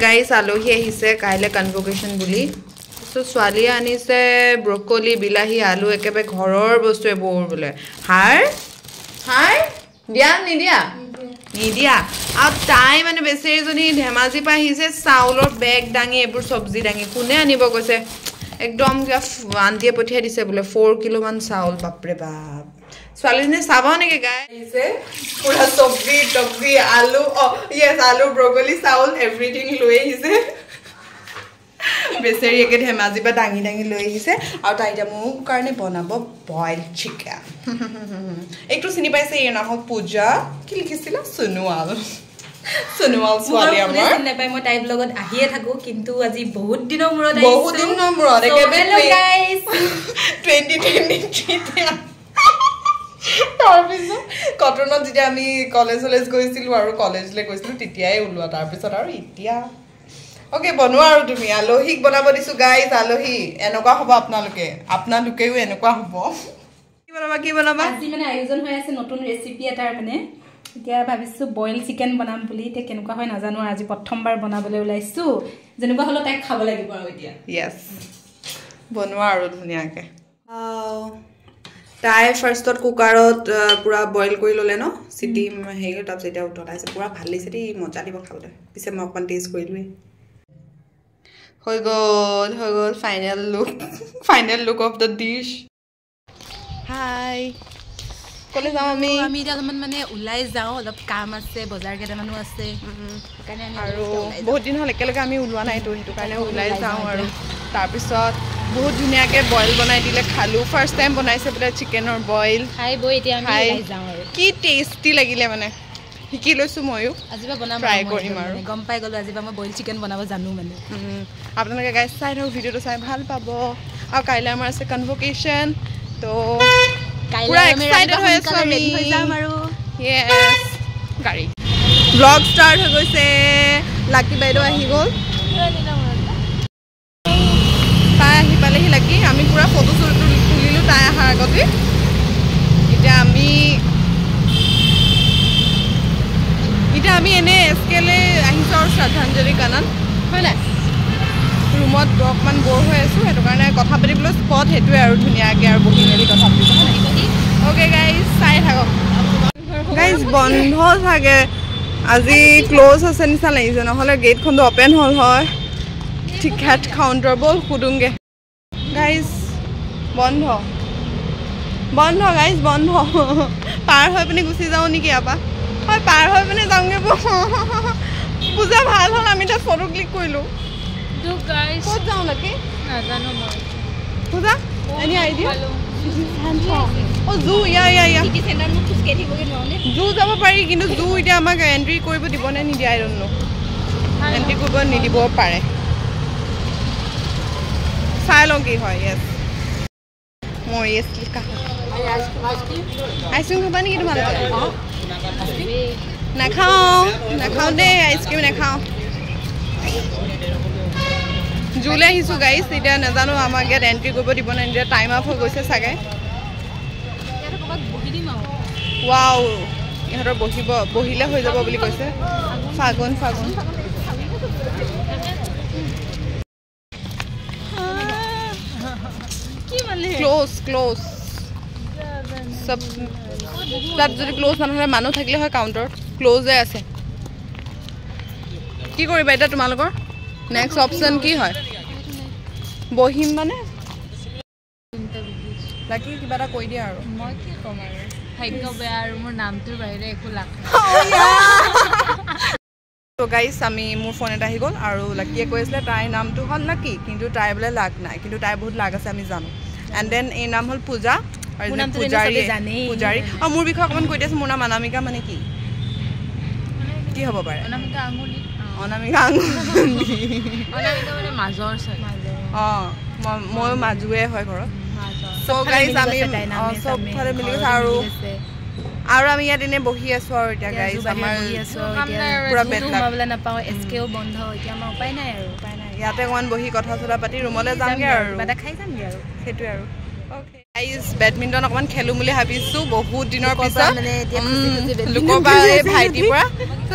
Guys আলহী আহিছে কাইলে কনভোকেশন বুলি সো ছোৱালীয়ে আনিছে ব্ৰকলি বিলাহী আলু একেবাৰে ঘৰৰ বস্তু এবোৰ বোলে হাই দিয়া নিদিয়া আৰু তাই মানে বেচেৰীজনী ধেমাজি পা আহিছে চাউলৰ বেগ দাঙি এবোৰ সবজি দাঙি কোনে আনিব কৈছে একদম আন্টিয়ে পঠিয়াই দিছে বোলে 4 কিলো মান চাউল বাপৰে বাপ ছোৱালীজনী চাব নেকি গাই আহিছে পুৰা সবজি আলু ইয়েস আলু ব্ৰকলি চাউল এভৰিথিং লৈ আহিছে বেচেৰী একে ধেমাজি পা দাঙি লৈ আহিছে আৰু তাই এতিয়া মোৰ কাৰণে বনাব বইল চিকেন একটু চিনি পাইছে ইয়াৰ নাম পূজা কি লিখিছিল সোনোৱাল ছোৱালী আমাৰ চিনি পাই মই তাইৰ লগত আহিয়ে থাকো কিন্তু আজি বহুত দিনৰ মূৰত একেবাৰে গাইস 2023 তাৰপিছত কটনত যেতিয়া আমি কলেজ গৈছিলো আৰু কলেজলৈ গৈছিলো তেতিয়াই ওলোৱা তাৰপিছত আৰু এতিয়া ওকে বনোৱা আৰু তুমি আলহীক বনাব দিছো গাইস আলহী এনেকুৱা হ'ব আপোনালোকেও এনেকুৱা হ'ব কি বনাবা আজি মানে আয়োজন হৈ আছে নতুন ৰেচিপি এটাৰ মানে এতিয়া ভাবিছো বইল চিকেন বনাম বুলি তে কেনেকুৱা হয় নাজানো আজি প্ৰথমবাৰ বনাবলৈ ওলাইছো যেনেকুৱা হলো তাই খাব লাগিব আৰু এতিয়া ইয়েস বনোৱা আৰু ধুনিয়াকে তাই ফাৰ্ষ্টত কুকাৰত পুৰা বইল কৰি ললে ন সিটি হেগল তাৰ পিছত এটা উঠলাইছে পুৰা ভাল লাগিছে দেই মজা দিব খাবলৈ পিছে মই অকমান টেষ্ট কৰিলুই হৈ গল final look of the dish হাই কলে যাও আমি এতিয়া মানে উলাই যাও অলপ কাম আছে বজাৰ কেটামানো আছে কাৰণে আমি আৰু বহুত দিন হল একেলগে আমি উলোৱা নাই তো হেতু কাৰণে উলাই যাও আৰু তাৰ পিছত বহুত ধুনিয়াকে বইল বনাই দিলে খালু ফাৰ্স্ট টাইম বনাইছে বলে চিকেনৰ বইল খাই বই এতিয়া আমি উলাই যাও আৰু কি টেস্টি লাগিলে মানে হিকি লৈছো ময়ো আজিবা বনাম ট্ৰাই কৰিম আৰু গম পাই গলো আজিবা মই বইল চিকেন বনাব জানো মানে আপোনালোকে গাইস চাই থাকক ভিডিওটো চাই ভাল পাব আৰু কাইলে আমাৰ আছে কনভোকেশন তো কাইলে আমি এক্সাইটেড হৈ আছো আমি হৈ যাম আৰু ইয়েস গাড়ী ব্লগ ষ্টাৰ্ট হৈ গৈছে লাকি বাইদেউ আহি গল তাই আহি পালেহি লাকি আমি পুৰা ফটো তুলিলো তাই আহাৰ আগতে এতিয়া আমি এনে এসকেলে আহিছো আৰু শ্ৰদ্ধাঞ্জলি গানত হয় না ৰুমত অকমান বৰ হৈ আছো হেতু কাৰণে কথা পাতিবলৈ স্পট হেতুৱে আৰু ধুনিয়াকে আৰু বহি মেলি কথা পাতিব ওকে গাইস চাই থাকক গাইস বন্ধ থাকে আজি ক্লোজ আছে নিচা লাগিছে নহলে গেটখনটো ওপেন হল হয় টিকেট কাউন্টাৰ বল খুদুংগে গাইস বন্ধ গাইস বন্ধ পাৰ হৈ পিনে গুচি যাও নেকি আপা হয় পাৰ হৈ পিনে যাওঁগে পূজা ভাল হল আমি তাত ফটো ক্লিক কৰিলো তো গাইস ক'ত যাও নাকি নাজানো মই পূজা এনি আইডিয়া ও জু ইয়া কি সেন্টাৰ মোক খুস কেঠি বগে ননে জু যাব পাৰি কিন্তু জু ইটা আমাক এন্ট্ৰি কৰিব দিব নে নিদিয়া আই ডোন্ট নো এন্ট্ৰি কৰিব নিদিব পাৰে চাই লওঁ কি হয় ইয়েস মোৰ ইয়েস লিখা আইসক্ৰীম খাবা নেকি তোমালোকে নাখাওঁ দে আইসক্ৰীম নাখাওঁ জুলে আহিছো গাইস এতিয়া নাজানো আমাক ইয়াত এন্ট্ৰি কৰিব দিব নে নিদিয়া টাইম আপ হৈ গৈছে চাগে ওয়াও ইহঁতৰ বহিলে হৈ যাব বুলি কৈছে ফাগুন কি মানে ক্লোজ সব যদি ক্লোজ নহলে মানুহ থাকিলে হয় কাউন্টাৰত ক্লোজে আছে কি কৰিবা এটা তোমালোকৰ নেক্সট অপশন কি হয় বহিম মানে লাকি কিবা এটা কৈ দিয়া আৰু মই কি কম আৰু ভাগ্য বেয়া আৰু মোৰ নামটোৰ বাহিৰে একো লাগ তো গাইস আমি মোৰ ফোন এটা আহি গ'ল আৰু লাকিয়ে কৈ আছিলে তাইৰ নামটো হ'ল লাকি কিন্তু তাই বোলে লাগ নাই কিন্তু তাই বহুত লাগ আছে আমি জানো এণ্ড দেন এই নাম হ'ল পূজা আৰু পূজাৰী আৰু মোৰ বিষয়ে অকণমান কৈ দিয়াচোন মোৰ নাম অনামিকা মানে কি হ'ব পাৰে অনামিকা আঙুলি মানে মাজৰ মই মাজুৱে হয় ঘৰত সো গাইস আমি সব ফালে মিলি গৈছে আৰু আমি ইয়াত এনে বহি আছো আৰু এতিয়া গাইস আমাৰ পুৰা বেট লাগাবলে নাপাও এসকেও বন্ধ এতিয়া আমাৰ উপায় নাই ইয়াতে অকমান বহি কথা চলা পাতি ৰুমলৈ যামগে আৰু বাটা খাই যামগে আৰু সেইটোৱে আৰু ওকে গাইস ব্যাডমিন্টন অকমান খেলুম বুলি ভাবিছো বহুত দিনৰ পিছত মানে এতিয়া লুকবা ভাইটি পৰা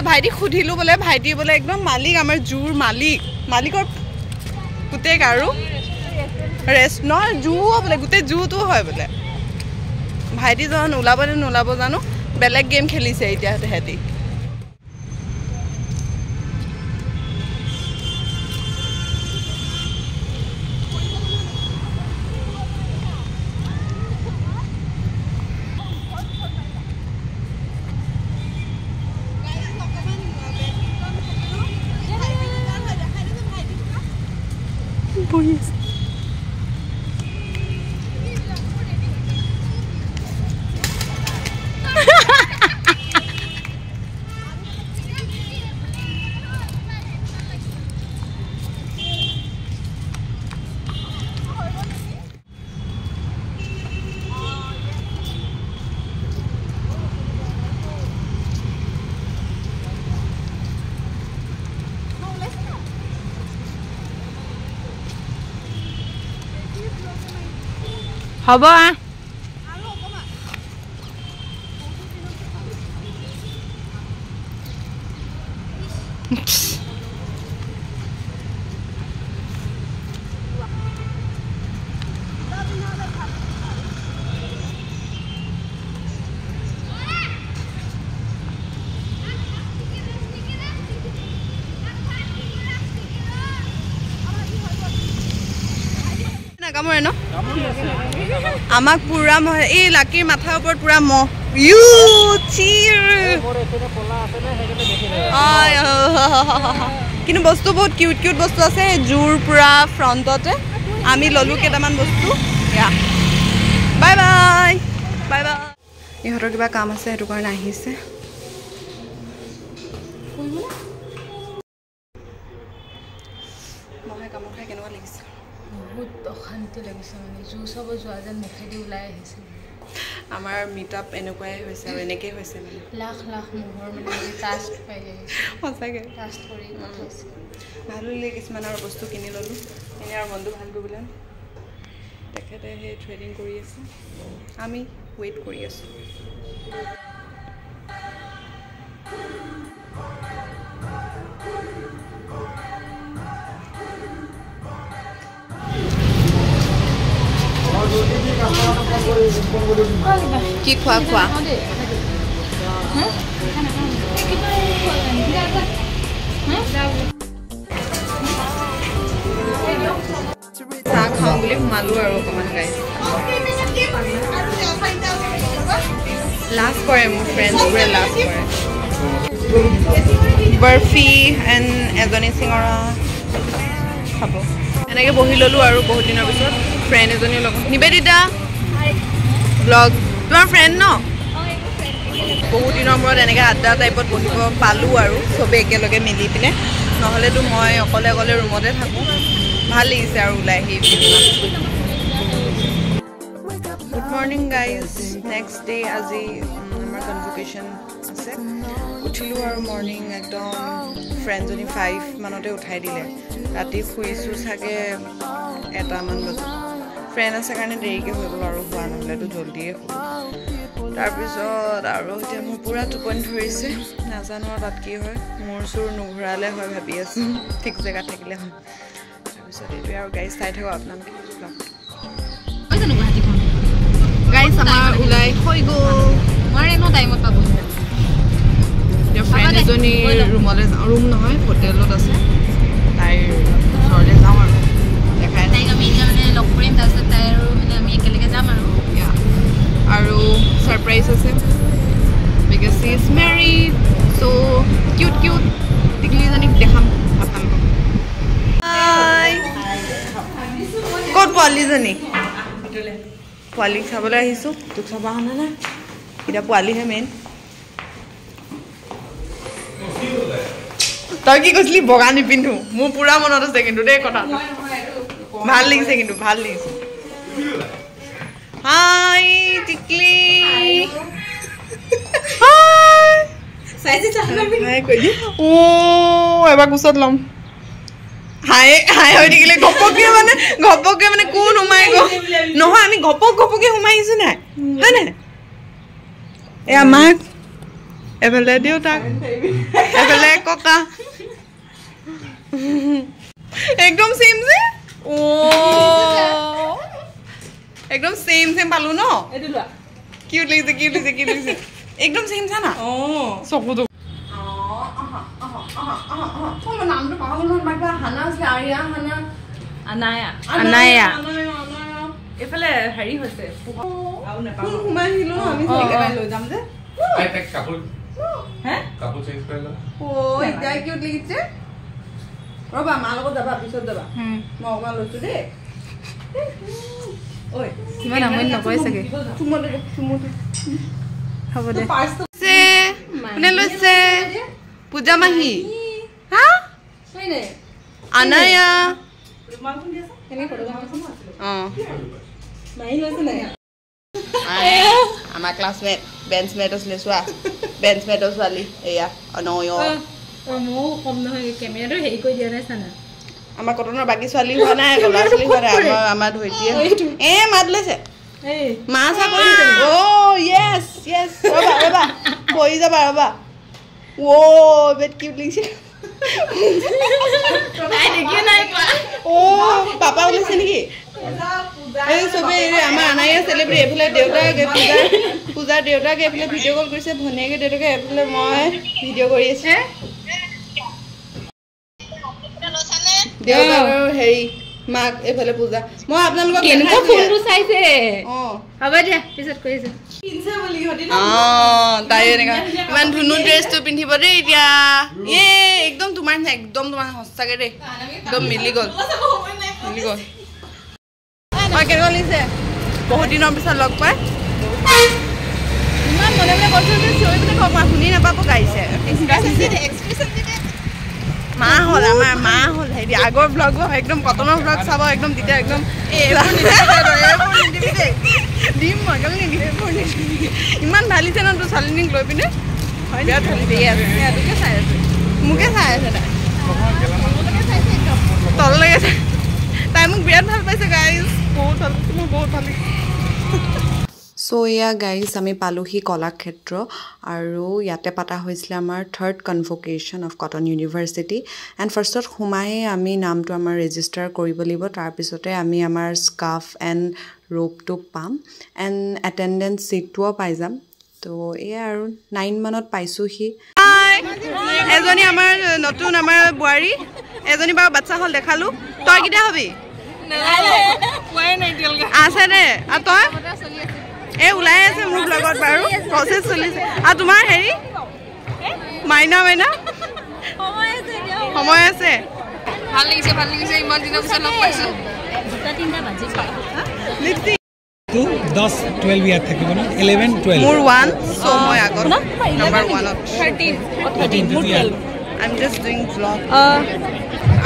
ভাইটিক সুধিলোঁ বোলে ভাইটি বোলে একদম মালিক আমাৰ জুৰ মালিকৰ পুতেক আৰু ৰেষ্ট নহয় জুও বোলে গোটেই জুটো হয় বোলে ভাইটিজন ওলাব নে নোলাব জানো বেলেগ গেম খেলিছে এতিয়া তেহেঁতি হ'ব কামৰে ন আমাক পুৰা মহ এই লাকিৰ মাথাৰ ওপৰত পুৰা মহ কিন্তু বস্তু বহুত কিউট বস্তু আছে জুৰ পুৰা ফ্ৰণ্টতে আমি ল'লোঁ কেইটামান বস্তু বাই বাই ইহঁতৰ কিবা কাম আছে সেইটো কাৰণে আহিছে মহে কামোৰ খাই কেনেকুৱা লাগিছে বহুত অশান্তি লাগিছে মানে জু চাব যোৱা যেন মুখেদি ওলাই আহিছে আমাৰ মিটআপ এনেকুৱাই হৈছে আৰু এনেকেই হৈছে মানে লাখ মহৰ মানে টাস্ক পাই আহিছে সঁচাকৈ টাস্ক কৰি গৈছে ভালো লাগে কিছুমান আৰু বস্তু কিনি ল'লোঁ এনে আৰু মনটো ভাল কৰিবলৈ তেখেতে সেই থ্ৰেডিং কৰি আছে আমি ৱেইট কৰি আছোঁ কি খোৱা চাহ খাওঁ বুলি সোমালোঁ আৰু অকণমান গাইছ লাষ্ট কৰে মোৰ ফ্ৰেণ্ডছবোৰে লাষ্ট কৰে বৰফি এণ্ড এজনী চিঙৰা খাব এনেকৈ বহি ল'লোঁ আৰু বহুত দিনৰ পিছত ফ্ৰেণ্ড এজনীৰ লগত নিবেদিতা ব্লগ তোমাৰ ফ্ৰেণ্ড ন বহুত দিনৰ মূৰত এনেকৈ আড্ডা টাইপত বহিব পালোঁ আৰু চবেই একেলগে মিলি পিনে নহ'লেতো মই অকলে ৰুমতে থাকোঁ ভাল লাগিছে আৰু ওলাই আহি good morning guys next day আজি আমাৰ কনভকেশ্যন আছে উঠিলোঁ আৰু মৰ্ণিং একদম ফ্ৰেণ্ডজনী 5 মানতে উঠাই দিলে ৰাতি শুইছোঁ চাগে 1 মান বজাত ফ্ৰেণ্ড আছে কাৰণে দেৰিকৈ হৈ গ'ল আৰু হোৱা নহ'লেতো জল্দিয়ে শুলোঁ তাৰপিছত আৰু এতিয়া মোৰ পূৰা টোপনি ধৰিছে নাজানো আৰু তাত কি হয় মোৰ চোৰ নুঘূৰালে হয় ভাবি আছোঁ ঠিক জেগাত থাকিলে হয় তাৰপিছত এইটোৱে আৰু গাড়ী চাই থাকোঁ আপোনালোকে গাড়ী আমাৰ ওলাই হৈ গ'ল মই এনেও টাইমত পাব এতিয়া ফ্ৰেণ্ড এজনী ৰুমলৈ যাওঁ ৰুম নহয় হোটেলত আছে তাইৰ ওচৰলৈ যাওঁ আৰু দেখাই তাইক আমি এতিয়া মানে লগ কৰিম তাৰপিছত তাই আৰু মানে আমি একেলগে যাম আৰু ছাৰপ্ৰাইজ আছে because she is married so' cute টিকলিজনীক দেখাম আপোনালোকক ক'ত পোৱালীজনী পোৱালীক চাবলৈ আহিছোঁ তোক চাব অহা নাই এতিয়া পোৱালীহে মেইন তই কি কৈছিলি বগা নিপিন্ধো মোৰ পুৰা মনত আছে কিন্তু দেই কথা ভাল লাগিছে কিন্তু ভাল লাগিছে হাই টিকলি এবাৰ কোচত ল'ম হাই হৈ থাকিলে ঘপককে মানে কোন সোমাই গ'ল নহয় আমি ঘপককে সোমাই আহিছোঁ নাই হয় নাই এয়া মাক এফালে দেউতাক এফালে ককা একদম সেম যে ও একদম সেম সেম পালো ন এইটো লোৱা কিউট লাগিছে একদম সেম জানা অ চকুটো নামটো পাহৰিলো নহয় বাবা হানা আছে আৰিয়া হানা আনায়া এইফালে হেৰি হৈছে আৰু নেপাওঁ সোমাই আহিলো আমি একেবাৰে লৈ যাম যে কাপোৰ চেঞ্জ কৰিলা ও এতিয়া কিউট লাগিছে ৰবা মাৰ লগত যাবা পিছত যাবা মই অকমান লৈছো দেই ঐ কিমান আমনি নকৰে চাগে চুমুটো হ'ব দে কোনে লৈছে পূজা মাহী হা আনায়া আমাৰ ক্লাছমেট বেঞ্চমেট আছিলে চোৱা বেঞ্চমেটৰ ছোৱালী এয়া অনয় ময়ো কম নহয় কেমেৰাটো হেৰি কৰি দিয়া নাই চানা আমাৰ কটনৰ বাকী ছোৱালী হোৱা নাই ল'ৰা ছোৱালী হোৱা নাই আমাৰ ধৈৰ্য্য মাত লৈছে মা চা কৰি অ য়েছ য়েছ ৰবা পৰি যাবা ৰবা ও বেট কিউট লাগিছে ও পাপা ওলাইছে নেকি এই চবে আমাৰ আনায়া চেলিব্ৰেট এইফালে দেউতাক পূজাৰ দেউতাক এইফালে ভিডিঅ' কল কৰিছে ভনীয়েকে দেউতাকে এইফালে মই ভিডিঅ' কৰি আছো দেউতাক আৰু হেৰি মাক এইফালে পূজা মই আপোনালোকক কেনেকুৱা ফোনটো চাইছে অ হ'ব দিয়া পিছত কৰিছো তাই এনেকা ইমান ধুনু ড্ৰেছটো পিন্ধিব দেই এতিয়া একদম তোমাৰ সঁচাকে দেই একদম মিলি গ'ল কেনেকুৱা লাগিছে বহুত দিনৰ পিছত লগ পাই ইমান মনে মনে কৈছো যে চিঞৰি পিনে কওক শুনি নাপাব গাইছে মা হ'ল আমাৰ মা হ'ল হেৰি আগৰ ব্লগ একদম কটনৰ ব্লগ চাব একদম তেতিয়া একদম দিম মই ইমান ঢালিছে ন তোৰ ছোৱালীজনীক লৈ পিনে বিৰাট ঢালিছে চাই আছে মোকে চাই আছে তাই তললৈকে চাই তাই মোক বিৰাট ভাল পাইছে গাইজ বহুত ভাল পাইছে মোৰ বহুত ভাল লাগিছে চ' এয়া গাইজ আমি পালোহি কলাক্ষেত্ৰ আৰু ইয়াতে পাতা হৈছিলে আমাৰ 3rd convocation of Cotton University and ফাৰ্ষ্টত সোমাই আমি নামটো আমাৰ ৰেজিষ্টাৰ কৰিব লাগিব তাৰপিছতে আমি আমাৰ স্কাৰ্ফ এণ্ড ৰোপটো পাম এণ্ড এটেণ্ডেঞ্চ ছিটটোও পাই যাম তো এয়া আৰু 9 মানত পাইছোঁহি এজনী আমাৰ নতুন আমাৰ বোৱাৰী এজনী বাৰু বাচ্চা হ'ল দেখালোঁ তই কেতিয়া হবি আছে দে আৰু তই ওলাই আছে মোৰ ব্লগত বাৰু প্ৰচেছ চলিছে আৰু তোমাৰ হেৰি মাইনা সময় আছে ভাল লাগিছে ইমান দিনৰ পিছত লগ পাইছো 10-12 ইয়াত থাকিব না 11-12 মোৰ 1 সো মই আগত number 1 13 I'm just doing vlog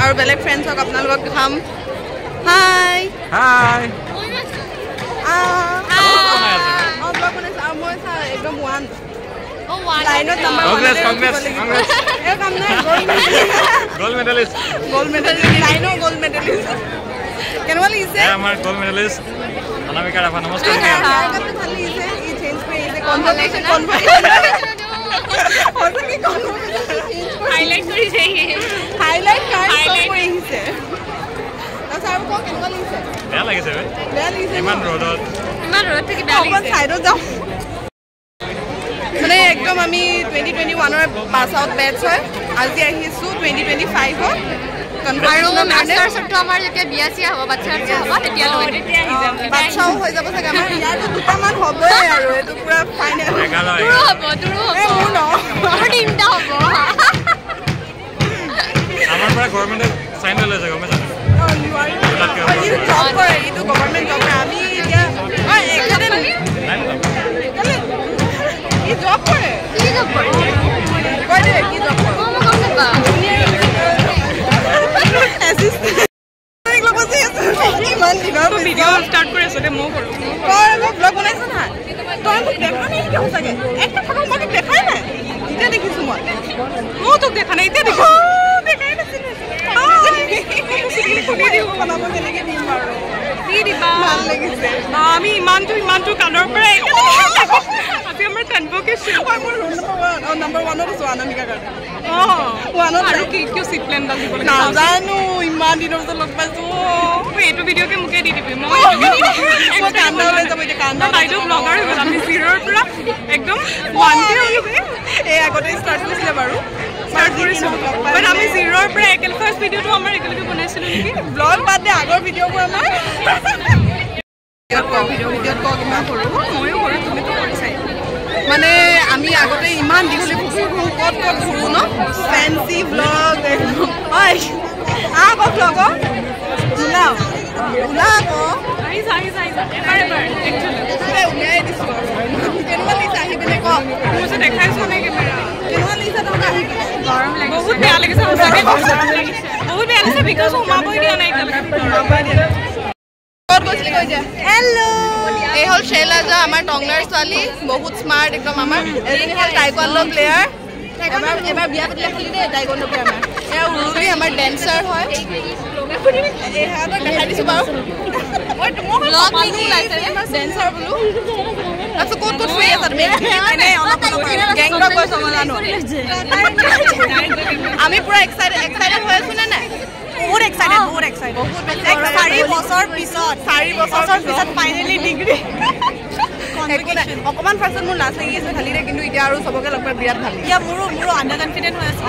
আৰু বেলেগ ফ্ৰেণ্ডছক আপোনালোকক খাম হাই ব্লগ বনাইছে আৰু মই চা একদম 1 লাইনত নাম্বাৰ 1 কংগ্ৰেছ গোল্ড মেডেলিষ্ট লাইনৰ গোল্ড মেডেলিষ্ট কেনেকুৱা লাগিছে আমাৰ গোল্ড মেডেলিষ্ট অনামিকা ৰাভা নমস্কাৰ বেয়া লাগিছে ইমান ৰ'দত চাইডত যাওঁ মানে একদম আমি 2021ৰ পাছ আউট বেটছ হয় আজি আহিছোঁ 2025ত বাচ্চাও হৈ যাব চাগে আমাৰ ইয়াতো দুটামান হ'বই আৰু এইটো পুৰা ফাইনেল আমাৰ পৰা গভৰ্ণমেণ্টে চাইন লৈ লৈছে গম পাইছা এইটো গভৰ্ণমেণ্ট জব আমি এতিয়া জব কৰে দেখিছো মই তোক দেখা নাই এতিয়া দেখিছো ভিডিও বনাব কেনেকৈ দিম বাৰু কি দিবা ভাল লাগিছে আমি ইমানটো কাণৰ পৰা আজি আমাৰ কনভকেশ্যন মোৰ ৰোল নম্বৰ 1 আছো আনন্দিকা কাৰণে আৰু কি কিয় চিট প্লেন ডাল দিব লাগে নাজানো ইমান দিনৰ পিছত লগ পাইছো এইটো ভিডিঅ'কে মোকে দি দিবি মই কান্দালৈ যাব এতিয়া কান্দা বাইদেউ ব্লগাৰ হৈ গ'ল আমি 0ৰ পৰা একদম 1 হৈ গৈছে এই আগতে ষ্টাৰ্ট কৰিছিলে বাৰু ষ্টাৰ্ট কৰিছোঁ বাট আমি 0ৰ পৰা ফাৰ্ষ্ট ভিডিঅ'টো আমাৰ একেলগে বনাইছিলোঁ নেকি ব্লগ বাদ দে আগৰ ভিডিঅ'বোৰ আমাৰ ভিডিঅ'ত কওঁ কিমান কৰোঁ ময়ো কৰোঁ তুমিতো কৰিছাই মানে আমি আগতে ইমান দীঘলী ক'ত ঘূৰোঁ ন ফেঞ্চি ব্লগ হয় আকৌ ব্লগ ওলাও আকৌ উলিয়াই দিছোঁ কেনেকুৱা লাগিছে আহি পিনে কওক মোৰ যে দেখাইছোঁ নে কেমেৰা কেনেকুৱা লাগিছে তোমাক আহি পিনে গৰম লাগিছে বহুত বেয়া লাগিছে সঁচাকৈ গৰম লাগিছে বহুত বেয়া লাগিছে বিকজ সোমাবই দিয়া নাই ক'ত গৈছিলি কৈ দিয়া হেল্ল' এই হ'ল শৈলাজা আমাৰ টংলাৰ ছোৱালী বহুত স্মাৰ্ট একদম আমাৰ এজনী হ'ল টাইকোৱাণ্ডো প্লেয়াৰ এবাৰ বিয়া পাতিলে খালি দেই টাইকোৱাণ্ডো প্লেয়াৰ আমাৰ এয়া উৰুলি আমাৰ ডেন্সাৰ হয় সিহঁতক দেখাই দিছোঁ বাৰু ডেন্সাৰ বোলো তাৰপিছত ক'ত ফুৰি আছা তুমি গেংটক গৈছোঁ মই জানো আমি পুৰা এক্সাইটেড হৈ আছোঁ নে নাই বহুত এক্সাইটেড বহুত 4 বছৰ পিছত ফাইনেলি ডিগ্ৰী অকণমান ফাৰ্ষ্টত মোৰ লাজ লাগি আছে খালি কিন্তু এতিয়া আৰু চবকে লগ পাই বিৰাট ভাল লাগে মোৰো আণ্ডাৰ কনফিডেণ্ট হৈ আছে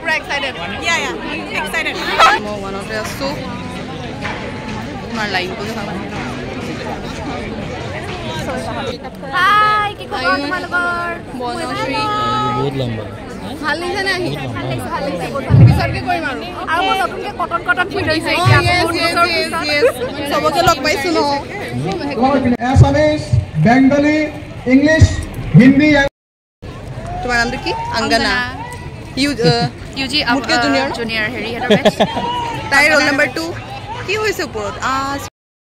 পুৰা এক্সাইটেড মই ওৱানতে আছোঁ তোমাৰ লাইনটো চাওঁ বনশ্ৰী বহুত লম্বা ভাল লাগিছে নে আহি পিছতকে কৰিম আৰু নতুনকে কটন ফুল হৈছে চবকে লগ পাইছোঁ ন Assamese, Bengali, English, Hindi. তোমাৰ নামটো কি অংগনা ইউজি মোতকৈ জুনিয়ৰ হেৰি তাই ৰোল নম্বৰ 2 কি হৈছে ওপৰত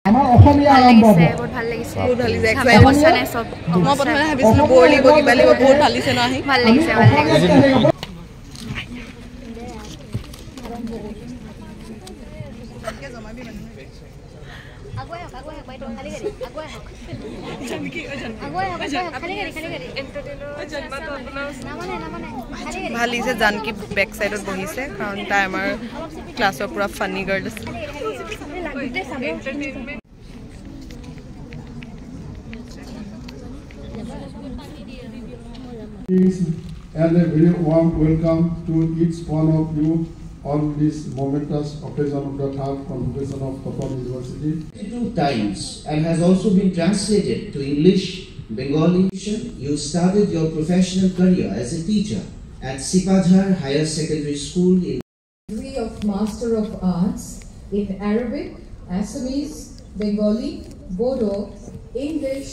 আমাৰ অসমীয়া আৰম্ভ হ'ব বহুত ভাল লাগিছে মই প্ৰথমে ভাবিছিলোঁ বৰ লাগিব কিবা লাগিব বহুত ভাল লাগিছে ন আহি ভাল লাগিছে ভাল লাগিছে জানকী বেক চাইডত বহিছে কাৰণ তাই আমাৰ ক্লাছৰ পুৰা ফানি গাৰ্ল আছে And a very warm welcome to each one of you on this momentous occasion of the third convocation of Kopan University. 2 times and has also been translated to English, Bengali. You started your professional career as a teacher at Sipajhar Higher Secondary School in degree of Master of Arts in Arabic, Assamese, Bengali, Bodo, English,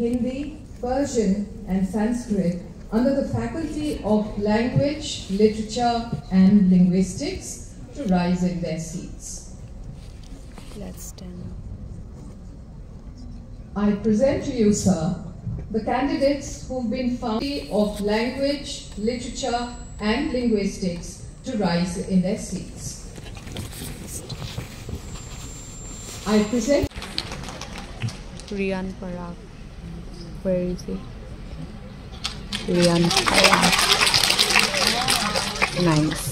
Hindi, Persian and Sanskrit under the Faculty of Language, Literature and Linguistics to rise in their seats. Let's stand. I present to you, sir, the candidates who've been found of Language, Literature and Linguistics to rise in their seats. I present Rian Parag. Where is he? Rian Parag. Nice.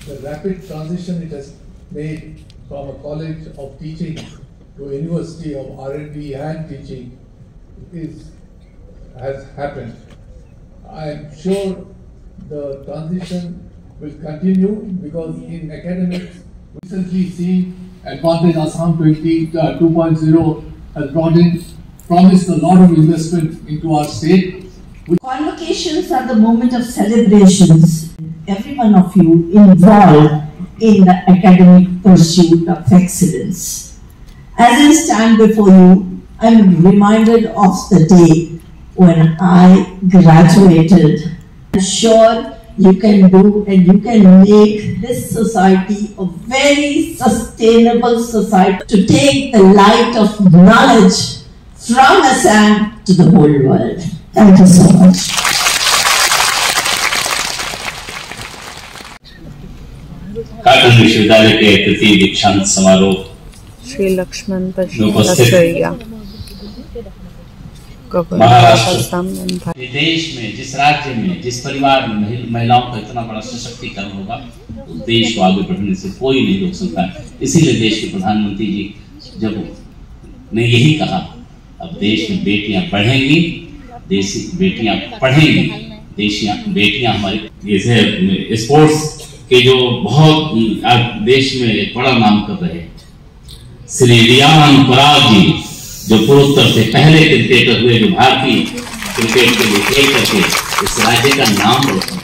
The rapid transition it has made from a college of teaching to a university of R&D and teaching has happened. I am sure the transition will continue because in academics recently seen Advantage Assam 2.0 has promised a lot of investment into our state. Convocations are the moment of celebrations. Every one of you involved in the academic pursuit of excellence. As I stand before you, I am reminded of the day when I graduated. I'm sure you can do and you can make this society a very sustainable society to take the light of knowledge from Assam to the whole world. Thank you so much. Uttarakhand विश्वविद्यालय के तृतीय दीक्षांत समारोह श्री लक्ष्मण महाराष्ट्र देश में, जिस राज्य में, जिस परिवार में महिलाओं का इतना बड़ा सशक्तिकरण होगा, उस देश को आगे बढ़ने से कोई नहीं रोक सकता। इसीलिए देश के प्रधानमंत्री जी जब ने यही कहा, अब देश में बेटियां बढ़ेंगी, देश बेटियां पढ़ेंगी, बेटियां हमारी जैसे स्पोर्ट्स के जो बहुत देश में एक बड़ा नाम कर रहे हैं, श्री रियान पराग जी जो पूर्वोत्तर से पहले क्रिकेटर हुए, जो भारतीय क्रिकेट के लिए खेल करके इस राज्य का नाम रोशन।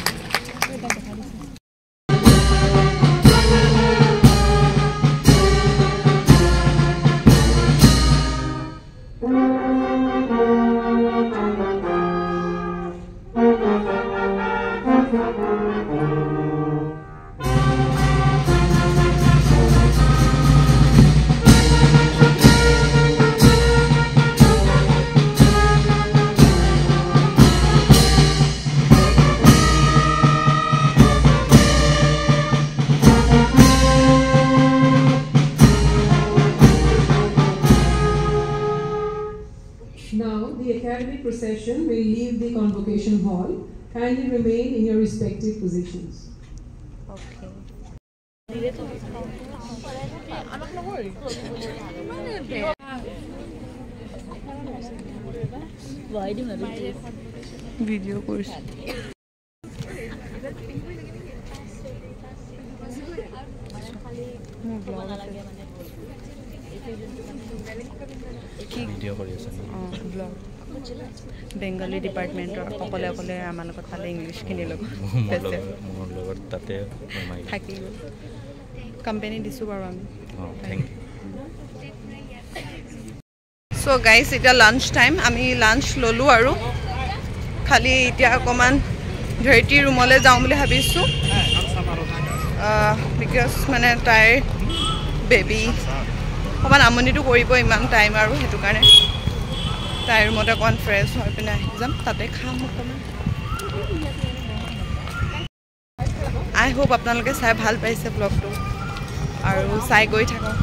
Now, the academic procession will leave the convocation hall. Kindly remain in your respective positions. Video course. Bengali ডিপাৰ্টমেণ্টৰ অকলে অকলে আমাৰ লগত পালে ইংলিছখিনি লগত তাতে থাকি গ'ল। কোম্পানী দিছোঁ বাৰু আমি। চ' গাইজ এতিয়া লাঞ্চ টাইম, আমি লাঞ্চ ল'লোঁ আৰু খালি এতিয়া অকণমান ধৰিত্ৰী ৰুমলৈ যাওঁ বুলি ভাবিছোঁ, বিকজ মানে তাইৰ বেবী অকণমান আমনিটো কৰিব ইমান টাইম, আৰু সেইটো কাৰণে তাইৰ ৰুমতে অকণমান ফ্ৰেছ হৈ পিনে আহি যাম, তাতে খাম অকণমান। আই হোপ আপোনালোকে চাই ভাল পাইছে ব্লগটো, আৰু চাই গৈ থাকক।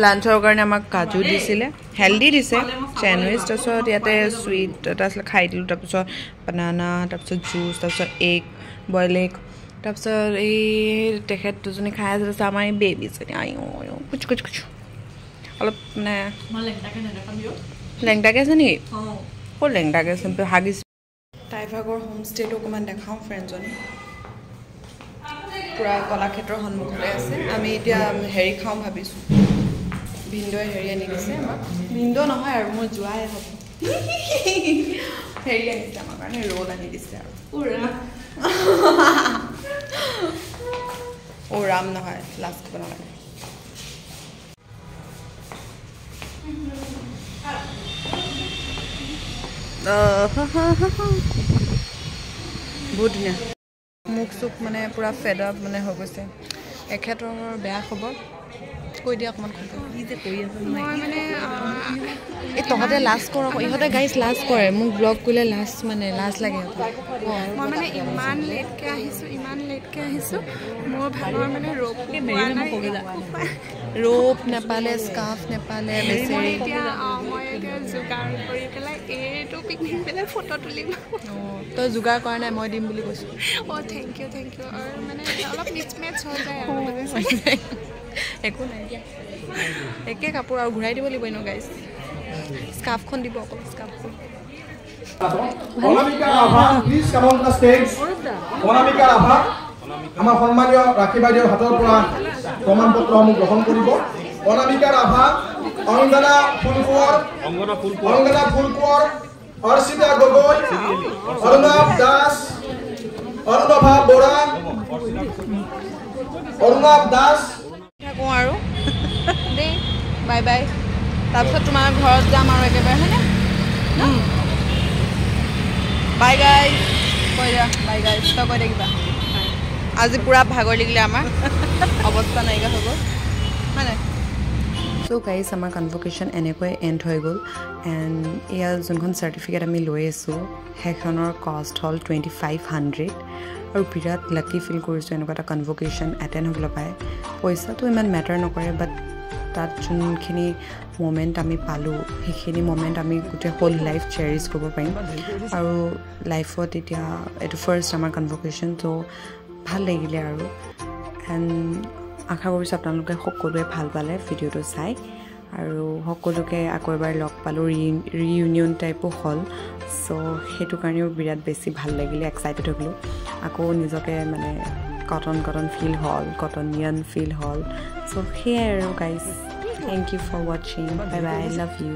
লাঞ্চৰ কাৰণে আমাক কাজু দিছিলে, হেল্ডি দিছে, চেণ্ডউইচ, তাৰপিছত ইয়াতে চুইট এটা আছিলে খাই দিলোঁ, তাৰপিছত বানানা, তাৰপিছত জুচ, তাৰপিছত এগ, বইল এগ, তাৰপিছত এই তেখেত দুজনী খাই আছে, তাৰপিছত আমাৰ এই বেবীজনী কুচু কুচু কুচু অলপ মানে লেংটাকে আছে নেকি? ক'ত লেংটাকে আছে? হাগিছ। টাইভাগৰ হোমষ্টেটো অকণমান দেখাওঁ ফ্ৰেণ্ডজনী, পূৰা কলাক্ষেত্ৰৰ সন্মুখতে আছে। আমি এতিয়া হেৰি খাওঁ ভাবিছোঁ, ভিনদৈ হেৰি আনি দিছে আমাক, ভিনদৈ নহয় আৰু মই যোৱাই হ'ব, হেৰি আনিছে আমাৰ কাৰণে, ৰোল আনি দিছে আৰু ৰাম নহয়, লাষ্ট খাব নালাগে। বহুত ধুনীয়া, মুখ চুখ মানে পূৰা ফেড আপ মানে হৈ গৈছে। এখেতৰ বেয়া খবৰ কৈ দিয়া অকণমান, কি যে কৰি আছে। মই মানে এই তহঁতে লাজ কৰ আকৌ, ইহঁতে গাইজ লাজ কৰে, মোক ব্লগ কৰিলে লাজ মানে লাজ লাগে। মই মানে ইমান লেটকৈ আহিছোঁ, মোৰ ভাগৰ মানে ৰোপ নেপালে, স্কাৰ্ফ নেপালে, বেচেৰি। এতিয়া মই এতিয়া যোগাৰ কৰি পেলাই এইটো পিকনিক পেলাই ফটো তুলিম। তই যোগাৰ কৰা নাই, মই দিম বুলি কৈছোঁ। থেংক ইউ আৰু মানে অলপ মিক্স মেটচ হৈ যায় আৰু একো নাই দিয়া, একে কাপোৰ আৰু ঘূৰাই দিব লাগিব এনেও গাইজ। স্কাৰ্ফখন দিব অকল, স্কাৰ্ফখন। আমাৰ সন্মানীয় ৰাখী বাইদেউৰ হাতৰ পৰা প্ৰমাণ পত্ৰসমূহ গ্ৰহণ কৰিব। অনামিকা ৰাভা, অংগনা ফুলকোঁৱৰ, অৰ্চিতা গগৈ, অৰুণৱ দাস, অৰুণভা বৰা, অৰুণৱ দাস। থাকোঁ আৰু দেই, বাই বাই। তাৰপিছত তোমাৰ ঘৰত যাম আৰু একেবাৰে, হয়নে? বাই গাইজ কৈ দিয়া, বাই গাইজ তই কৈ দে কিবা। আজি পূৰা ভাগৰ লাগিলে, আমাৰ অৱস্থা নাইকিয়া হৈ গ'ল, হয় নাই? চ' গাইজ আমাৰ কনভকেশ্যন এনেকৈ এণ্ড হৈ গ'ল। এণ্ড এয়া যোনখন চাৰ্টিফিকেট আমি লৈ আছোঁ সেইখনৰ কষ্ট হ'ল 2500 আৰু বিৰাট লাকি ফিল কৰিছোঁ এনেকুৱা এটা কনভকেশ্যন এটেণ্ড হ'বলৈ পায় পইচাটো ইমান মেটাৰ নকৰে বাট তাত যোনখিনি মমেণ্ট আমি পালোঁ সেইখিনি মমেণ্ট আমি গোটেই হোল লাইফ চেৰিছ কৰিব পাৰিম আৰু লাইফত এতিয়া এইটো ফাৰ্ষ্ট আমাৰ কনভকেশ্যন ত' ভাল লাগিলে আৰু এণ্ড আশা কৰিছোঁ আপোনালোকে সকলোৱে ভাল পালে ভিডিঅ'টো চাই আৰু সকলোকে আকৌ এবাৰ লগ পালোঁ ৰিইউনিয়ন টাইপো হ'ল চ' সেইটো কাৰণেও বিৰাট বেছি ভাল লাগিলে এক্সাইটেড হৈ গ'লোঁ আকৌ নিজকে মানে কটন ফিল হ'ল কটনিয়ান ফিল হ'ল চ' সেয়াই আৰু গাইজ থেংক ইউ ফৰ ৱাচিং বাই বাই লাভ ইউ